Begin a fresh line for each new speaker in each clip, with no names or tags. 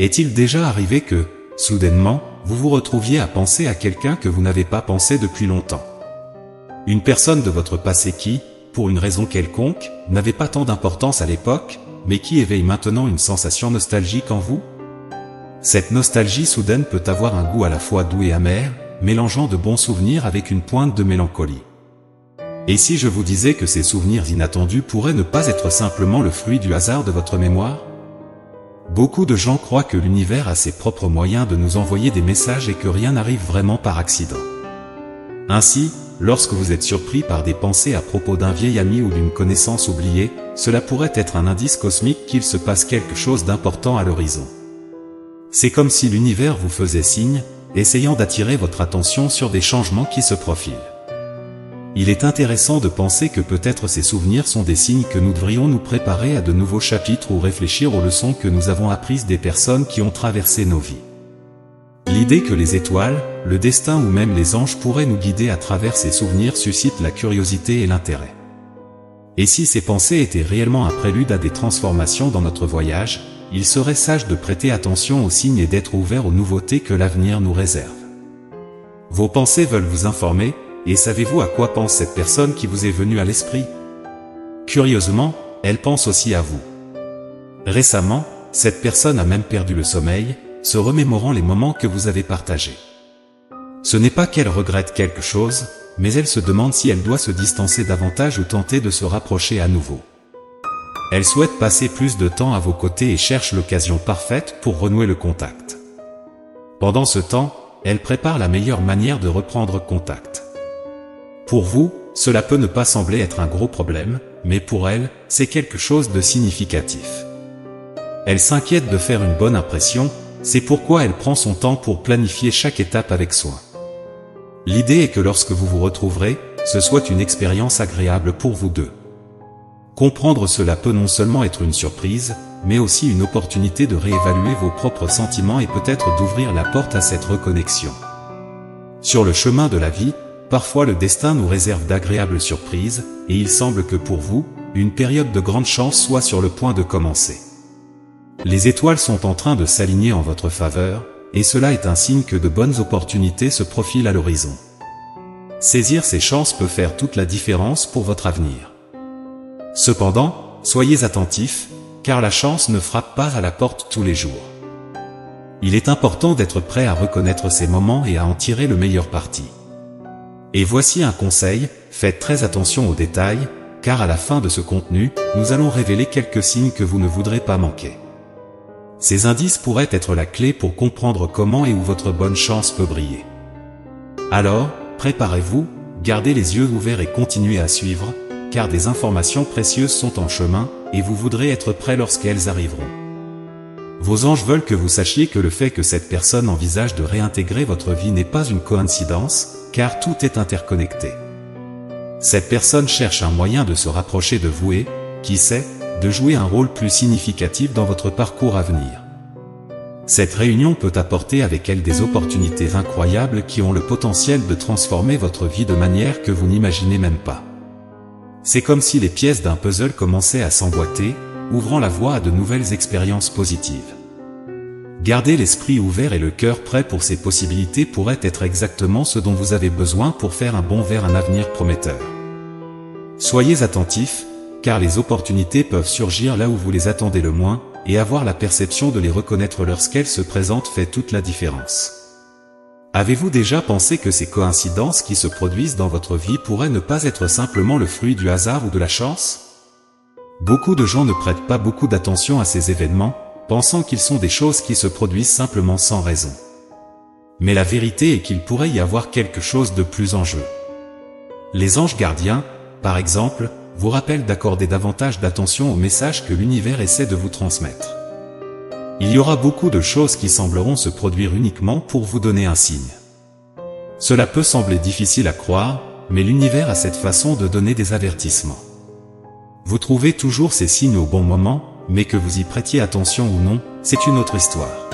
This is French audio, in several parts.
Est-il déjà arrivé que, soudainement, vous vous retrouviez à penser à quelqu'un que vous n'avez pas pensé depuis longtemps? Une personne de votre passé qui, pour une raison quelconque, n'avait pas tant d'importance à l'époque, mais qui éveille maintenant une sensation nostalgique en vous? Cette nostalgie soudaine peut avoir un goût à la fois doux et amer, mélangeant de bons souvenirs avec une pointe de mélancolie. Et si je vous disais que ces souvenirs inattendus pourraient ne pas être simplement le fruit du hasard de votre mémoire? Beaucoup de gens croient que l'univers a ses propres moyens de nous envoyer des messages et que rien n'arrive vraiment par accident. Ainsi, lorsque vous êtes surpris par des pensées à propos d'un vieil ami ou d'une connaissance oubliée, cela pourrait être un indice cosmique qu'il se passe quelque chose d'important à l'horizon. C'est comme si l'univers vous faisait signe, essayant d'attirer votre attention sur des changements qui se profilent. Il est intéressant de penser que peut-être ces souvenirs sont des signes que nous devrions nous préparer à de nouveaux chapitres ou réfléchir aux leçons que nous avons apprises des personnes qui ont traversé nos vies. L'idée que les étoiles, le destin ou même les anges pourraient nous guider à travers ces souvenirs suscite la curiosité et l'intérêt. Et si ces pensées étaient réellement un prélude à des transformations dans notre voyage, il serait sage de prêter attention aux signes et d'être ouvert aux nouveautés que l'avenir nous réserve. Vos pensées veulent vous informer, et savez-vous à quoi pense cette personne qui vous est venue à l'esprit? Curieusement, elle pense aussi à vous. Récemment, cette personne a même perdu le sommeil, se remémorant les moments que vous avez partagés. Ce n'est pas qu'elle regrette quelque chose, mais elle se demande si elle doit se distancer davantage ou tenter de se rapprocher à nouveau. Elle souhaite passer plus de temps à vos côtés et cherche l'occasion parfaite pour renouer le contact. Pendant ce temps, elle prépare la meilleure manière de reprendre contact. Pour vous, cela peut ne pas sembler être un gros problème, mais pour elle, c'est quelque chose de significatif. Elle s'inquiète de faire une bonne impression, c'est pourquoi elle prend son temps pour planifier chaque étape avec soin. L'idée est que lorsque vous vous retrouverez, ce soit une expérience agréable pour vous deux. Comprendre cela peut non seulement être une surprise, mais aussi une opportunité de réévaluer vos propres sentiments et peut-être d'ouvrir la porte à cette reconnexion. Sur le chemin de la vie, parfois le destin nous réserve d'agréables surprises, et il semble que pour vous, une période de grande chance soit sur le point de commencer. Les étoiles sont en train de s'aligner en votre faveur, et cela est un signe que de bonnes opportunités se profilent à l'horizon. Saisir ces chances peut faire toute la différence pour votre avenir. Cependant, soyez attentifs, car la chance ne frappe pas à la porte tous les jours. Il est important d'être prêt à reconnaître ces moments et à en tirer le meilleur parti. Et voici un conseil, faites très attention aux détails, car à la fin de ce contenu, nous allons révéler quelques signes que vous ne voudrez pas manquer. Ces indices pourraient être la clé pour comprendre comment et où votre bonne chance peut briller. Alors, préparez-vous, gardez les yeux ouverts et continuez à suivre, car des informations précieuses sont en chemin, et vous voudrez être prêt lorsqu'elles arriveront. Vos anges veulent que vous sachiez que le fait que cette personne envisage de réintégrer votre vie n'est pas une coïncidence, car tout est interconnecté. Cette personne cherche un moyen de se rapprocher de vous et, qui sait, de jouer un rôle plus significatif dans votre parcours à venir. Cette réunion peut apporter avec elle des opportunités incroyables qui ont le potentiel de transformer votre vie de manière que vous n'imaginez même pas. C'est comme si les pièces d'un puzzle commençaient à s'emboîter, ouvrant la voie à de nouvelles expériences positives. Gardez l'esprit ouvert et le cœur prêt pour ces possibilités pourraient être exactement ce dont vous avez besoin pour faire un bond vers un avenir prometteur. Soyez attentifs, car les opportunités peuvent surgir là où vous les attendez le moins, et avoir la perception de les reconnaître lorsqu'elles se présentent fait toute la différence. Avez-vous déjà pensé que ces coïncidences qui se produisent dans votre vie pourraient ne pas être simplement le fruit du hasard ou de la chance? Beaucoup de gens ne prêtent pas beaucoup d'attention à ces événements, pensant qu'ils sont des choses qui se produisent simplement sans raison. Mais la vérité est qu'il pourrait y avoir quelque chose de plus en jeu. Les anges gardiens, par exemple, vous rappellent d'accorder davantage d'attention aux messages que l'univers essaie de vous transmettre. Il y aura beaucoup de choses qui sembleront se produire uniquement pour vous donner un signe. Cela peut sembler difficile à croire, mais l'univers a cette façon de donner des avertissements. Vous trouvez toujours ces signes au bon moment, mais que vous y prêtiez attention ou non, c'est une autre histoire.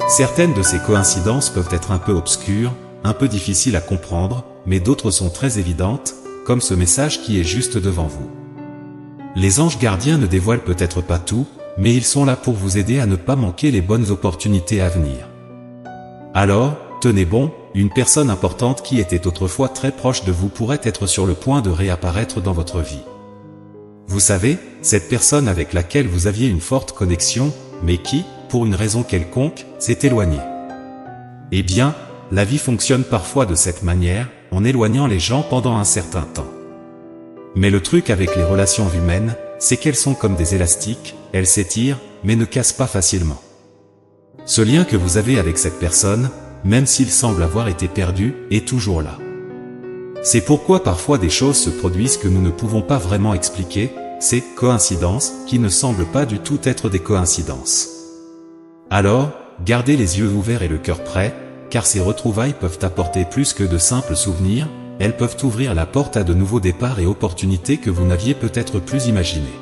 Certaines de ces coïncidences peuvent être un peu obscures, un peu difficiles à comprendre, mais d'autres sont très évidentes, comme ce message qui est juste devant vous. Les anges gardiens ne dévoilent peut-être pas tout, mais ils sont là pour vous aider à ne pas manquer les bonnes opportunités à venir. Alors, tenez bon, une personne importante qui était autrefois très proche de vous pourrait être sur le point de réapparaître dans votre vie. Vous savez, cette personne avec laquelle vous aviez une forte connexion, mais qui, pour une raison quelconque, s'est éloignée. Eh bien, la vie fonctionne parfois de cette manière, en éloignant les gens pendant un certain temps. Mais le truc avec les relations humaines, c'est qu'elles sont comme des élastiques, elles s'étirent, mais ne cassent pas facilement. Ce lien que vous avez avec cette personne, même s'il semble avoir été perdu, est toujours là. C'est pourquoi parfois des choses se produisent que nous ne pouvons pas vraiment expliquer, ces coïncidences qui ne semblent pas du tout être des coïncidences. Alors, gardez les yeux ouverts et le cœur prêt, car ces retrouvailles peuvent apporter plus que de simples souvenirs, elles peuvent ouvrir la porte à de nouveaux départs et opportunités que vous n'aviez peut-être plus imaginées.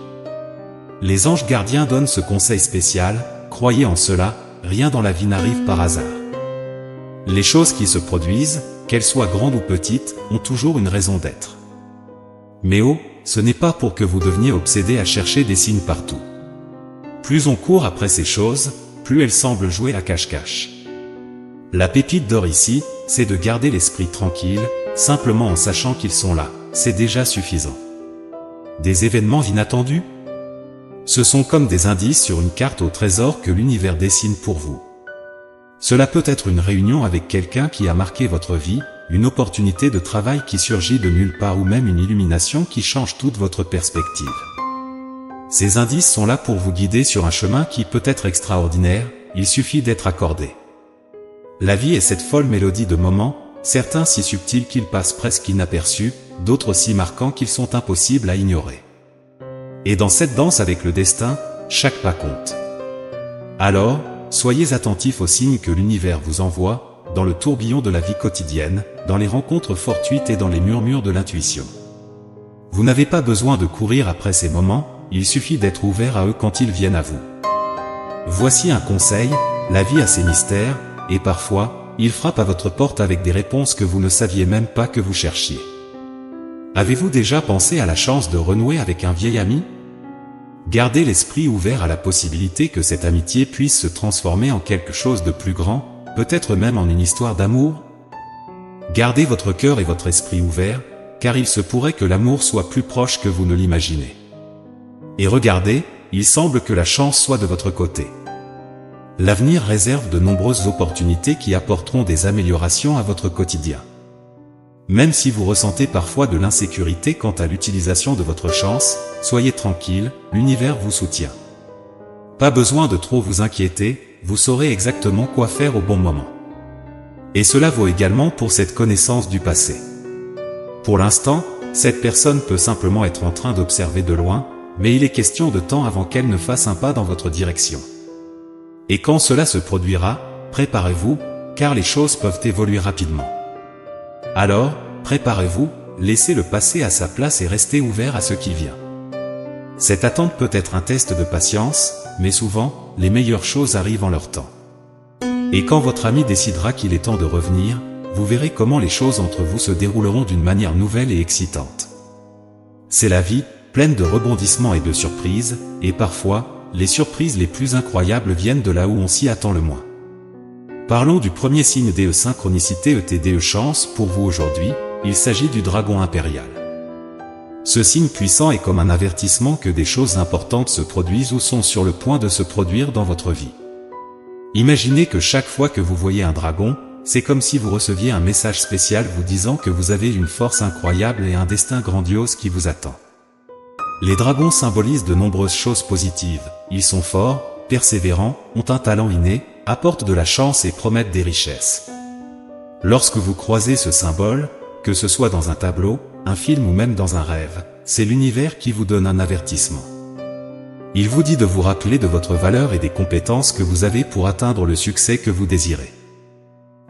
Les anges gardiens donnent ce conseil spécial, croyez en cela, rien dans la vie n'arrive par hasard. Les choses qui se produisent, qu'elles soient grandes ou petites, ont toujours une raison d'être. Mais oh, ce n'est pas pour que vous deveniez obsédé à chercher des signes partout. Plus on court après ces choses, plus elles semblent jouer à cache-cache. La pépite d'or ici, c'est de garder l'esprit tranquille, simplement en sachant qu'ils sont là, c'est déjà suffisant. Des événements inattendus? Ce sont comme des indices sur une carte au trésor que l'univers dessine pour vous. Cela peut être une réunion avec quelqu'un qui a marqué votre vie, une opportunité de travail qui surgit de nulle part ou même une illumination qui change toute votre perspective. Ces indices sont là pour vous guider sur un chemin qui peut être extraordinaire, il suffit d'être accordé. La vie est cette folle mélodie de moments, certains si subtils qu'ils passent presque inaperçus, d'autres si marquants qu'ils sont impossibles à ignorer. Et dans cette danse avec le destin, chaque pas compte. Alors, soyez attentifs aux signes que l'univers vous envoie, dans le tourbillon de la vie quotidienne, dans les rencontres fortuites et dans les murmures de l'intuition. Vous n'avez pas besoin de courir après ces moments, il suffit d'être ouvert à eux quand ils viennent à vous. Voici un conseil, la vie a ses mystères, et parfois, il frappe à votre porte avec des réponses que vous ne saviez même pas que vous cherchiez. Avez-vous déjà pensé à la chance de renouer avec un vieil ami? Gardez l'esprit ouvert à la possibilité que cette amitié puisse se transformer en quelque chose de plus grand, peut-être même en une histoire d'amour. Gardez votre cœur et votre esprit ouverts, car il se pourrait que l'amour soit plus proche que vous ne l'imaginez. Et regardez, il semble que la chance soit de votre côté. L'avenir réserve de nombreuses opportunités qui apporteront des améliorations à votre quotidien. Même si vous ressentez parfois de l'insécurité quant à l'utilisation de votre chance, soyez tranquille, l'univers vous soutient. Pas besoin de trop vous inquiéter, vous saurez exactement quoi faire au bon moment. Et cela vaut également pour cette connaissance du passé. Pour l'instant, cette personne peut simplement être en train d'observer de loin, mais il est question de temps avant qu'elle ne fasse un pas dans votre direction. Et quand cela se produira, préparez-vous, car les choses peuvent évoluer rapidement. Alors, préparez-vous, laissez le passé à sa place et restez ouvert à ce qui vient. Cette attente peut être un test de patience, mais souvent, les meilleures choses arrivent en leur temps. Et quand votre ami décidera qu'il est temps de revenir, vous verrez comment les choses entre vous se dérouleront d'une manière nouvelle et excitante. C'est la vie, pleine de rebondissements et de surprises, et parfois, les surprises les plus incroyables viennent de là où on s'y attend le moins. Parlons du premier signe DE synchronicité ETDE chance pour vous aujourd'hui, il s'agit du dragon impérial. Ce signe puissant est comme un avertissement que des choses importantes se produisent ou sont sur le point de se produire dans votre vie. Imaginez que chaque fois que vous voyez un dragon, c'est comme si vous receviez un message spécial vous disant que vous avez une force incroyable et un destin grandiose qui vous attend. Les dragons symbolisent de nombreuses choses positives, ils sont forts, persévérants, ont un talent inné, apportent de la chance et promettent des richesses. Lorsque vous croisez ce symbole, que ce soit dans un tableau, un film ou même dans un rêve, c'est l'univers qui vous donne un avertissement. Il vous dit de vous rappeler de votre valeur et des compétences que vous avez pour atteindre le succès que vous désirez.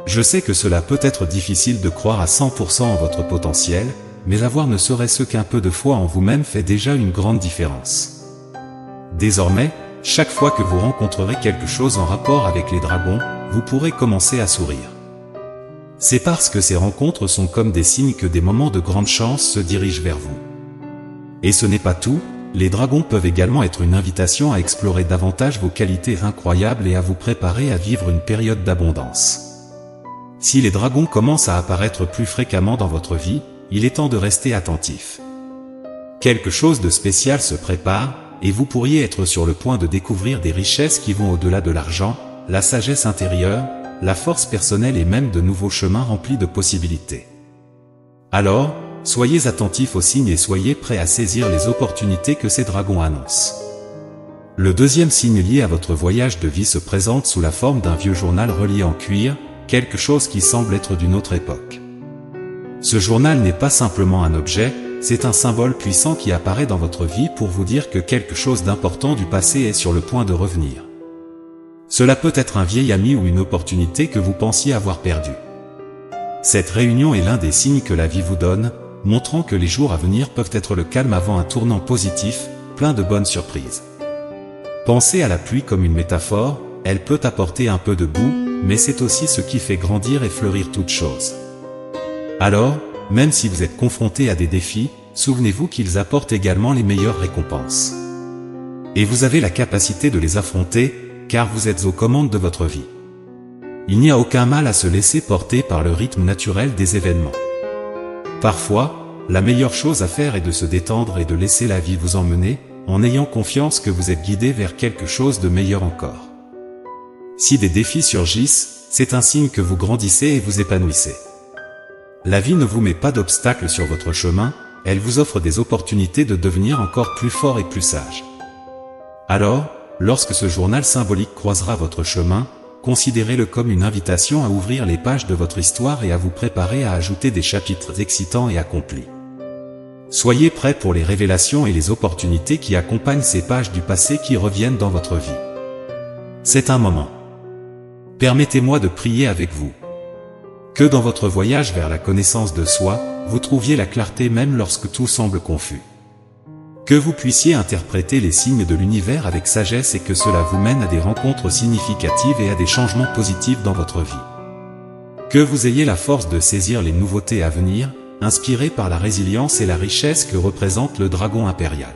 Je sais que cela peut être difficile de croire à 100% en votre potentiel, mais avoir ne serait-ce qu'un peu de foi en vous-même fait déjà une grande différence. Désormais, chaque fois que vous rencontrerez quelque chose en rapport avec les dragons, vous pourrez commencer à sourire. C'est parce que ces rencontres sont comme des signes que des moments de grande chance se dirigent vers vous. Et ce n'est pas tout, les dragons peuvent également être une invitation à explorer davantage vos qualités incroyables et à vous préparer à vivre une période d'abondance. Si les dragons commencent à apparaître plus fréquemment dans votre vie, il est temps de rester attentif. Quelque chose de spécial se prépare, et vous pourriez être sur le point de découvrir des richesses qui vont au-delà de l'argent, la sagesse intérieure, la force personnelle et même de nouveaux chemins remplis de possibilités. Alors, soyez attentifs aux signes et soyez prêts à saisir les opportunités que ces dragons annoncent. Le deuxième signe lié à votre voyage de vie se présente sous la forme d'un vieux journal relié en cuir, quelque chose qui semble être d'une autre époque. Ce journal n'est pas simplement un objet, c'est un symbole puissant qui apparaît dans votre vie pour vous dire que quelque chose d'important du passé est sur le point de revenir. Cela peut être un vieil ami ou une opportunité que vous pensiez avoir perdue. Cette réunion est l'un des signes que la vie vous donne, montrant que les jours à venir peuvent être le calme avant un tournant positif, plein de bonnes surprises. Pensez à la pluie comme une métaphore, elle peut apporter un peu de boue, mais c'est aussi ce qui fait grandir et fleurir toute chose. Alors, même si vous êtes confronté à des défis, souvenez-vous qu'ils apportent également les meilleures récompenses. Et vous avez la capacité de les affronter, car vous êtes aux commandes de votre vie. Il n'y a aucun mal à se laisser porter par le rythme naturel des événements. Parfois, la meilleure chose à faire est de se détendre et de laisser la vie vous emmener, en ayant confiance que vous êtes guidé vers quelque chose de meilleur encore. Si des défis surgissent, c'est un signe que vous grandissez et vous épanouissez. La vie ne vous met pas d'obstacles sur votre chemin, elle vous offre des opportunités de devenir encore plus fort et plus sage. Alors, lorsque ce journal symbolique croisera votre chemin, considérez-le comme une invitation à ouvrir les pages de votre histoire et à vous préparer à ajouter des chapitres excitants et accomplis. Soyez prêts pour les révélations et les opportunités qui accompagnent ces pages du passé qui reviennent dans votre vie. C'est un moment. Permettez-moi de prier avec vous. Que dans votre voyage vers la connaissance de soi, vous trouviez la clarté même lorsque tout semble confus. Que vous puissiez interpréter les signes de l'univers avec sagesse et que cela vous mène à des rencontres significatives et à des changements positifs dans votre vie. Que vous ayez la force de saisir les nouveautés à venir, inspirées par la résilience et la richesse que représente le dragon impérial.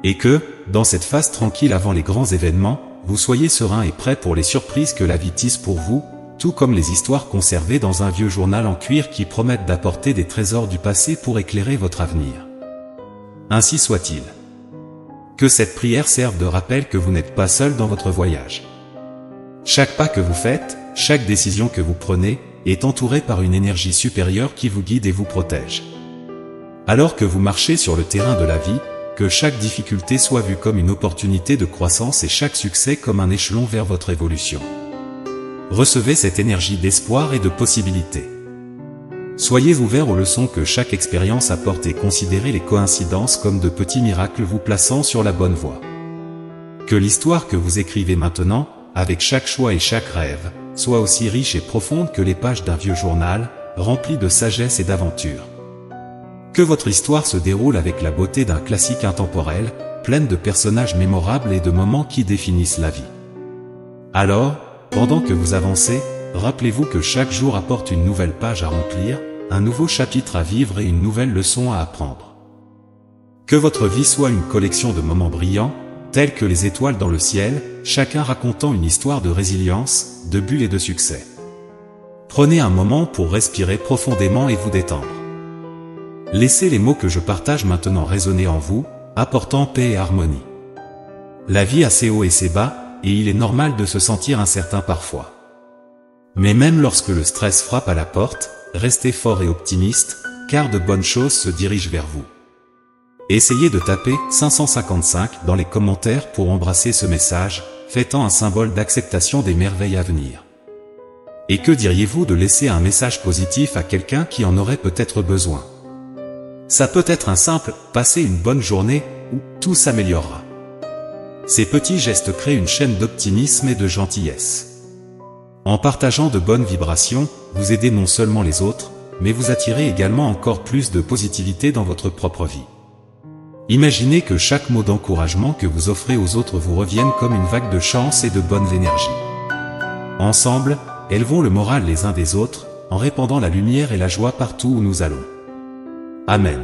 Et que, dans cette phase tranquille avant les grands événements, vous soyez serein et prêt pour les surprises que la vie tisse pour vous, tout comme les histoires conservées dans un vieux journal en cuir qui promettent d'apporter des trésors du passé pour éclairer votre avenir. Ainsi soit-il. Que cette prière serve de rappel que vous n'êtes pas seul dans votre voyage. Chaque pas que vous faites, chaque décision que vous prenez, est entouré par une énergie supérieure qui vous guide et vous protège. Alors que vous marchez sur le terrain de la vie, que chaque difficulté soit vue comme une opportunité de croissance et chaque succès comme un échelon vers votre évolution. Recevez cette énergie d'espoir et de possibilité. Soyez ouverts aux leçons que chaque expérience apporte et considérez les coïncidences comme de petits miracles vous plaçant sur la bonne voie. Que l'histoire que vous écrivez maintenant, avec chaque choix et chaque rêve, soit aussi riche et profonde que les pages d'un vieux journal, rempli de sagesse et d'aventure. Que votre histoire se déroule avec la beauté d'un classique intemporel, pleine de personnages mémorables et de moments qui définissent la vie. Alors, pendant que vous avancez, rappelez-vous que chaque jour apporte une nouvelle page à remplir, un nouveau chapitre à vivre et une nouvelle leçon à apprendre. Que votre vie soit une collection de moments brillants, tels que les étoiles dans le ciel, chacun racontant une histoire de résilience, de buts et de succès. Prenez un moment pour respirer profondément et vous détendre. Laissez les mots que je partage maintenant résonner en vous, apportant paix et harmonie. La vie a ses hauts et ses bas, et il est normal de se sentir incertain parfois. Mais même lorsque le stress frappe à la porte, restez fort et optimiste, car de bonnes choses se dirigent vers vous. Essayez de taper 555 dans les commentaires pour embrasser ce message, fêtant un symbole d'acceptation des merveilles à venir. Et que diriez-vous de laisser un message positif à quelqu'un qui en aurait peut-être besoin? Ça peut être un simple « passez une bonne journée » ou « tout s'améliorera ». Ces petits gestes créent une chaîne d'optimisme et de gentillesse. En partageant de bonnes vibrations, vous aidez non seulement les autres, mais vous attirez également encore plus de positivité dans votre propre vie. Imaginez que chaque mot d'encouragement que vous offrez aux autres vous revienne comme une vague de chance et de bonnes énergies. Ensemble, élevons le moral les uns des autres, en répandant la lumière et la joie partout où nous allons. Amen.